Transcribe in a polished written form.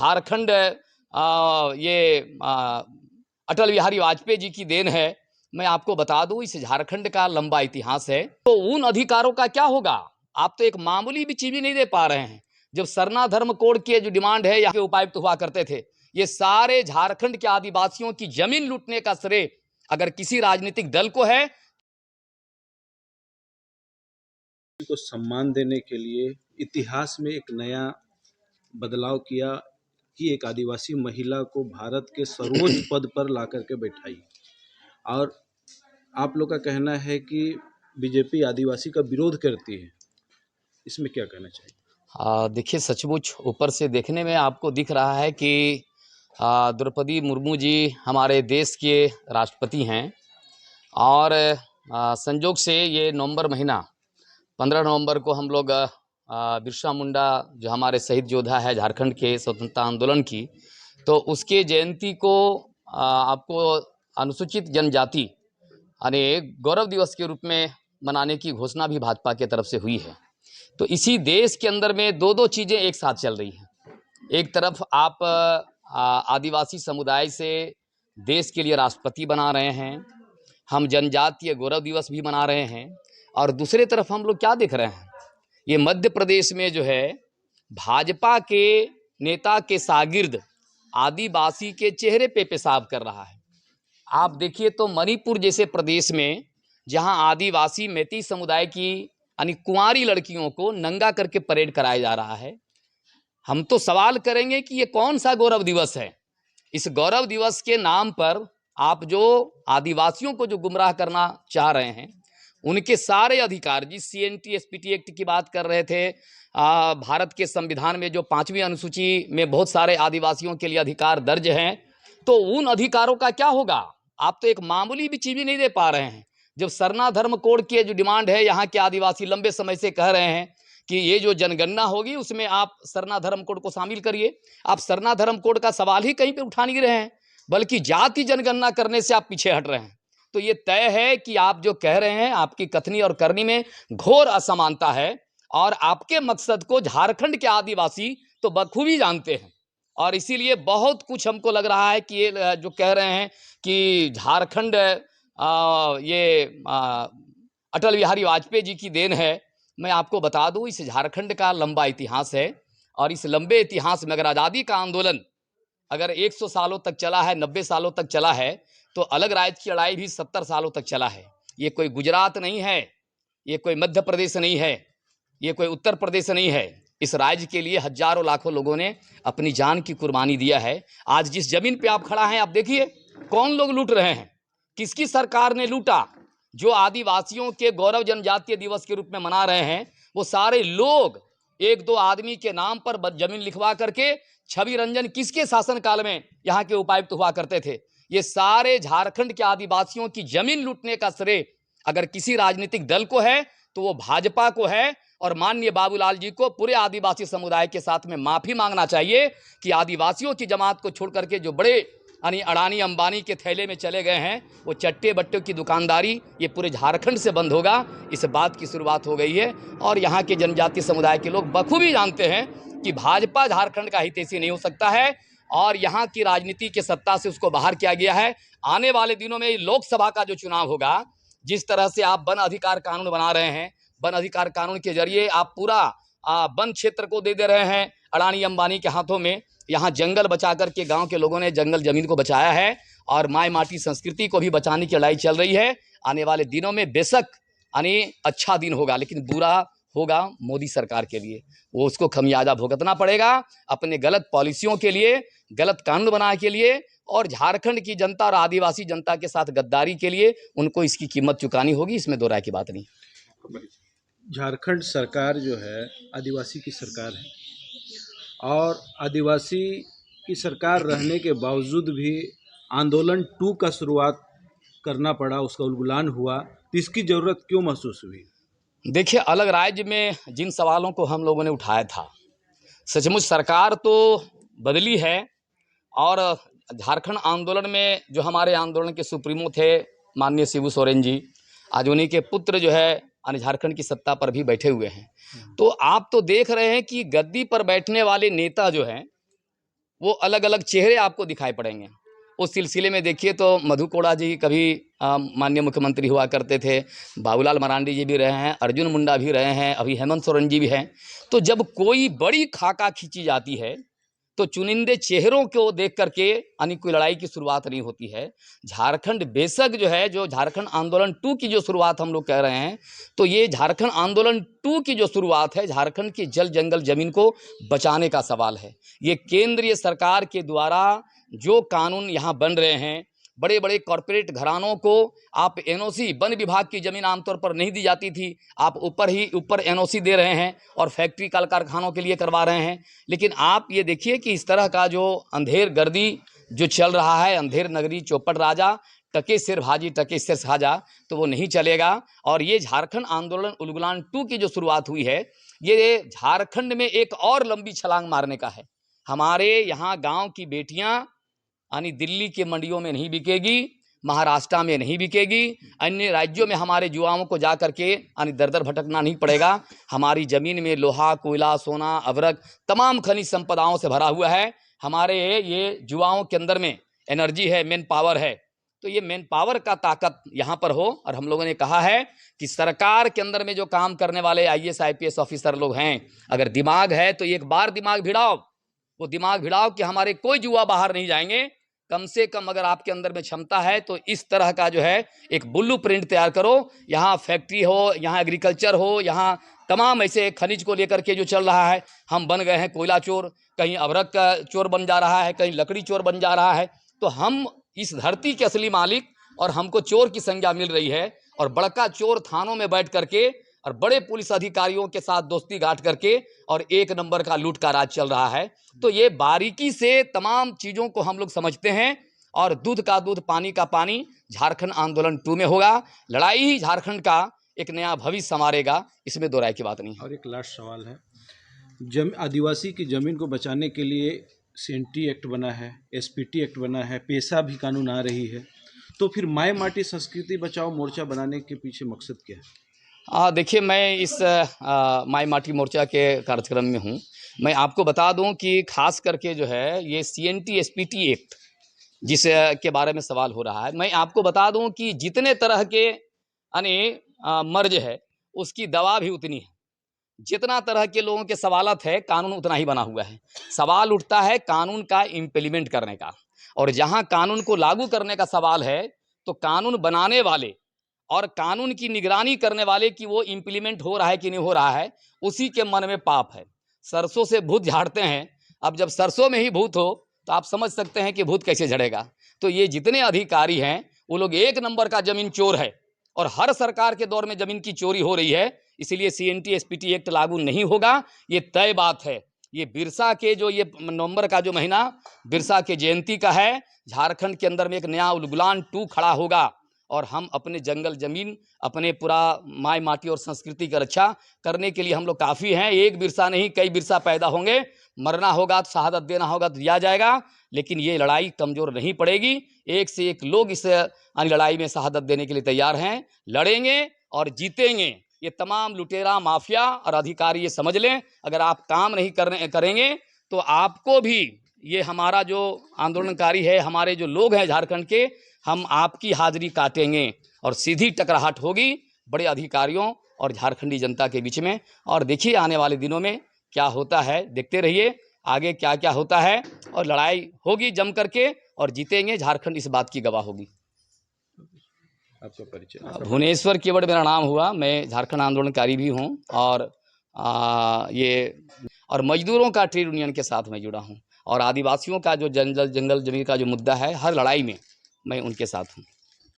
झारखंड अटल बिहारी वाजपेयी जी की देन है। मैं आपको बता दूं, इस झारखंड का लंबा इतिहास है। तो उन अधिकारों का क्या होगा? आप तो एक मामूली भी चीज भी नहीं दे पा रहे हैं। जब सरना धर्म कोड की जो डिमांड है, यहाँ के उपायुक्त हुआ करते थे, ये सारे झारखंड के आदिवासियों की जमीन लूटने का श्रेय अगर किसी राजनीतिक दल को है को सम्मान देने के लिए इतिहास में एक नया बदलाव किया कि एक आदिवासी महिला को भारत के सर्वोच्च पद पर ला करके बैठाई। और आप लोग का कहना है कि बीजेपी आदिवासी का विरोध करती है, इसमें क्या कहना चाहिए? देखिए, सचमुच ऊपर से देखने में आपको दिख रहा है कि द्रौपदी मुर्मू जी हमारे देश के राष्ट्रपति हैं और संजोग से ये नवंबर महीना 15 नवंबर को हम लोग बिरसा मुंडा जो हमारे शहीद योद्धा है झारखंड के स्वतंत्रता आंदोलन की, तो उसके जयंती को आपको अनुसूचित जनजाति यानी गौरव दिवस के रूप में मनाने की घोषणा भी भाजपा की तरफ से हुई है। तो इसी देश के अंदर में दो चीज़ें एक साथ चल रही हैं। एक तरफ आप आदिवासी समुदाय से देश के लिए राष्ट्रपति बना रहे हैं, हम जनजातीय गौरव दिवस भी मना रहे हैं, और दूसरे तरफ हम लोग क्या देख रहे हैं, ये मध्य प्रदेश में जो है भाजपा के नेता के शागिर्द आदिवासी के चेहरे पे पेशाब कर रहा है। आप देखिए तो मणिपुर जैसे प्रदेश में जहां आदिवासी मैती समुदाय की यानी कुंवारी लड़कियों को नंगा करके परेड कराया जा रहा है, हम तो सवाल करेंगे कि ये कौन सा गौरव दिवस है? इस गौरव दिवस के नाम पर आप जो आदिवासियों को जो गुमराह करना चाह रहे हैं, उनके सारे अधिकार, जिस CNT SPT एक्ट की बात कर रहे थे, भारत के संविधान में जो 5वीं अनुसूची में बहुत सारे आदिवासियों के लिए अधिकार दर्ज हैं, तो उन अधिकारों का क्या होगा? आप तो एक मामूली भी चीज भी नहीं दे पा रहे हैं। जब सरना धर्म कोड की जो डिमांड है, यहाँ के आदिवासी लंबे समय से कह रहे हैं कि ये जो जनगणना होगी उसमें आप सरना धर्म कोड को शामिल करिए। आप सरना धर्म कोड का सवाल ही कहीं पे उठा नहीं रहे हैं, बल्कि जाति जनगणना करने से आप पीछे हट रहे हैं। तो ये तय है कि आप जो कह रहे हैं, आपकी कथनी और करनी में घोर असमानता है, और आपके मकसद को झारखंड के आदिवासी तो बखूबी जानते हैं। और इसीलिए बहुत कुछ हमको लग रहा है कि ये जो कह रहे हैं कि झारखंड अटल बिहारी वाजपेयी जी की देन है। मैं आपको बता दूं, इस झारखंड का लंबा इतिहास है, और इस लंबे इतिहास में अगर आज़ादी का आंदोलन अगर 100 सालों तक चला है, 90 सालों तक चला है, तो अलग राज्य की लड़ाई भी 70 सालों तक चला है। ये कोई गुजरात नहीं है, ये कोई मध्य प्रदेश नहीं है, ये कोई उत्तर प्रदेश नहीं है। इस राज्य के लिए हजारों लाखों लोगों ने अपनी जान की कुर्बानी दिया है। आज जिस जमीन पे आप खड़ा हैं, आप देखिए कौन लोग लूट रहे हैं, किसकी सरकार ने लूटा। जो आदिवासियों के गौरव जनजातीय दिवस के रूप में मना रहे हैं, वो सारे लोग एक दो आदमी के नाम पर जमीन लिखवा करके, छवि रंजन किसके शासनकाल में यहाँ के उपायुक्त हुआ करते थे, ये सारे झारखंड के आदिवासियों की जमीन लूटने का श्रेय अगर किसी राजनीतिक दल को है तो वो भाजपा को है। और माननीय बाबूलाल जी को पूरे आदिवासी समुदाय के साथ में माफी मांगना चाहिए कि आदिवासियों की जमात को छोड़ करके जो बड़े यानी अडानी अंबानी के थैले में चले गए हैं, वो चट्टे बट्टे की दुकानदारी ये पूरे झारखंड से बंद होगा, इस बात की शुरुआत हो गई है। और यहाँ के जनजातीय समुदाय के लोग बखूबी जानते हैं कि भाजपा झारखंड का हितैषी नहीं हो सकता है, और यहाँ की राजनीति के सत्ता से उसको बाहर किया गया है। आने वाले दिनों में लोकसभा का जो चुनाव होगा, जिस तरह से आप वन अधिकार कानून बना रहे हैं, वन अधिकार कानून के जरिए आप पूरा वन क्षेत्र को दे रहे हैं अडानी अंबानी के हाथों में। यहाँ जंगल बचा करके गांव के लोगों ने जंगल जमीन को बचाया है, और माय माटी संस्कृति को भी बचाने की लड़ाई चल रही है। आने वाले दिनों में बेशक यानी अच्छा दिन होगा, लेकिन बुरा होगा मोदी सरकार के लिए। वो उसको खमियाजा भुगतना पड़ेगा अपने गलत पॉलिसियों के लिए, गलत कानून बनाने के लिए, और झारखंड की जनता और आदिवासी जनता के साथ गद्दारी के लिए उनको इसकी कीमत चुकानी होगी, इसमें दो राय की बात नहीं। झारखंड सरकार जो है आदिवासी की सरकार है, और आदिवासी की सरकार रहने के बावजूद भी आंदोलन 2 का शुरुआत करना पड़ा, उसका उलगुलान हुआ, तो इसकी ज़रूरत क्यों महसूस हुई? देखिए, अलग राज्य में जिन सवालों को हम लोगों ने उठाया था, सचमुच सरकार तो बदली है, और झारखंड आंदोलन में जो हमारे आंदोलन के सुप्रीमो थे माननीय शिबू सोरेन जी, आज उन्हीं के पुत्र जो है झारखंड की सत्ता पर भी बैठे हुए हैं। तो आप तो देख रहे हैं कि गद्दी पर बैठने वाले नेता जो हैं, वो अलग अलग चेहरे आपको दिखाई पड़ेंगे। उस सिलसिले में देखिए तो मधु कोड़ा जी कभी माननीय मुख्यमंत्री हुआ करते थे, बाबूलाल मरांडी जी भी रहे हैं, अर्जुन मुंडा भी रहे हैं, अभी हेमंत सोरेन जी भी हैं। तो जब कोई बड़ी खाका खींची जाती है तो चुनिंदे चेहरों को देख करके यानी कोई लड़ाई की शुरुआत नहीं होती है। झारखंड बेशक जो है, जो झारखंड आंदोलन 2 की जो शुरुआत हम लोग कह रहे हैं, तो ये झारखंड आंदोलन 2 की जो शुरुआत है, झारखंड की जल जंगल जमीन को बचाने का सवाल है। ये केंद्रीय सरकार के द्वारा जो कानून यहाँ बन रहे हैं, बड़े बड़े कॉरपोरेट घरानों को आप एनओसी, वन विभाग की ज़मीन आमतौर पर नहीं दी जाती थी, आप ऊपर एनओसी दे रहे हैं और फैक्ट्री कल कारखानों के लिए करवा रहे हैं। लेकिन आप ये देखिए कि इस तरह का जो अंधेर गर्दी जो चल रहा है, अंधेर नगरी चौपट राजा, टके सिर भाजी टके सिर साजा, तो वो नहीं चलेगा। और ये झारखंड आंदोलन उलगुलान 2 की जो शुरुआत हुई है, ये झारखंड में एक और लंबी छलांग मारने का है। हमारे यहाँ गाँव की बेटियाँ यानी दिल्ली के मंडियों में नहीं बिकेगी, महाराष्ट्र में नहीं बिकेगी, अन्य राज्यों में हमारे युवाओं को जा करके यानी दर दर भटकना नहीं पड़ेगा। हमारी ज़मीन में लोहा, कोयला, सोना, अवरक, तमाम खनिज संपदाओं से भरा हुआ है। हमारे ये युवाओं के अंदर में एनर्जी है, मैन पावर है। तो ये मैन पावर का ताकत यहाँ पर हो। और हम लोगों ने कहा है कि सरकार के अंदर में जो काम करने वाले IAS IPS ऑफिसर लोग हैं, अगर दिमाग है तो एक बार दिमाग भिड़ाओ, वो दिमाग भिड़ाओ कि हमारे कोई युवा बाहर नहीं जाएंगे। कम से कम अगर आपके अंदर में क्षमता है तो इस तरह का जो है एक ब्लू प्रिंट तैयार करो। यहाँ फैक्ट्री हो, यहाँ एग्रीकल्चर हो, यहाँ तमाम ऐसे खनिज को लेकर के जो चल रहा है, हम बन गए हैं कोयला चोर, कहीं अवरक का चोर बन जा रहा है, कहीं लकड़ी चोर बन जा रहा है। तो हम इस धरती के असली मालिक और हमको चोर की संज्ञा मिल रही है। और बड़का चोर थानों में बैठ करके और बड़े पुलिस अधिकारियों के साथ दोस्ती गांठ करके और एक नंबर का लूट का राज चल रहा है। तो ये बारीकी से तमाम चीज़ों को हम लोग समझते हैं। और दूध का दूध, पानी का पानी झारखंड आंदोलन 2 में होगा। लड़ाई ही झारखंड का एक नया भविष्य संवारेगा, इसमें दो राय की बात नहीं है। और एक लास्ट सवाल है, आदिवासी की ज़मीन को बचाने के लिए CNT एक्ट बना है, SPT एक्ट बना है, पेशा भी कानून आ रही है, तो फिर माय माटी संस्कृति बचाओ मोर्चा बनाने के पीछे मकसद क्या है? देखिए, मैं इस माई माटी मोर्चा के कार्यक्रम में हूँ। मैं आपको बता दूं कि खास करके जो है ये CNT SPT एक्ट जिस के बारे में सवाल हो रहा है, मैं आपको बता दूं कि जितने तरह के यानी मर्ज है उसकी दवा भी उतनी है। जितना तरह के लोगों के सवालत है, कानून उतना ही बना हुआ है। सवाल उठता है कानून का इम्प्लीमेंट करने का, और जहाँ कानून को लागू करने का सवाल है तो कानून बनाने वाले और कानून की निगरानी करने वाले कि वो इम्प्लीमेंट हो रहा है कि नहीं हो रहा है, उसी के मन में पाप है। सरसों से भूत झाड़ते हैं, अब जब सरसों में ही भूत हो तो आप समझ सकते हैं कि भूत कैसे झड़ेगा। तो ये जितने अधिकारी हैं वो लोग एक नंबर का जमीन चोर है, और हर सरकार के दौर में जमीन की चोरी हो रही है। इसलिए CNT SPT एक्ट लागू नहीं होगा, ये तय बात है। ये बिरसा के जो ये नवंबर का जो महीना बिरसा के जयंती का है, झारखंड के अंदर में एक नया उलगुलान 2 खड़ा होगा। और हम अपने जंगल जमीन, अपने पूरा माय माटी और संस्कृति की रक्षा करने के लिए हम लोग काफ़ी हैं। एक बिरसा नहीं, कई बिरसा पैदा होंगे। मरना होगा तो शहादत देना होगा तो दिया जाएगा, लेकिन ये लड़ाई कमज़ोर नहीं पड़ेगी। एक से एक लोग इस लड़ाई में शहादत देने के लिए तैयार हैं। लड़ेंगे और जीतेंगे। ये तमाम लुटेरा, माफिया और अधिकारी ये समझ लें, अगर आप काम नहीं करेंगे तो आपको भी, ये हमारा जो आंदोलनकारी है, हमारे जो लोग हैं झारखंड के, हम आपकी हाजिरी काटेंगे और सीधी टकराहट होगी बड़े अधिकारियों और झारखंडी जनता के बीच में। और देखिए आने वाले दिनों में क्या होता है, देखते रहिए आगे क्या क्या होता है। और लड़ाई होगी जम करके और जीतेंगे, झारखंड इस बात की गवाह होगी। आपका परिचय? भुवनेश्वर केवट मेरा नाम हुआ। मैं झारखंड आंदोलनकारी भी हूँ, और और मजदूरों का ट्रेड यूनियन के साथ मैं जुड़ा हूँ। और आदिवासियों का जो जंगल जमीन का जो मुद्दा है, हर लड़ाई में मैं उनके साथ हूँ।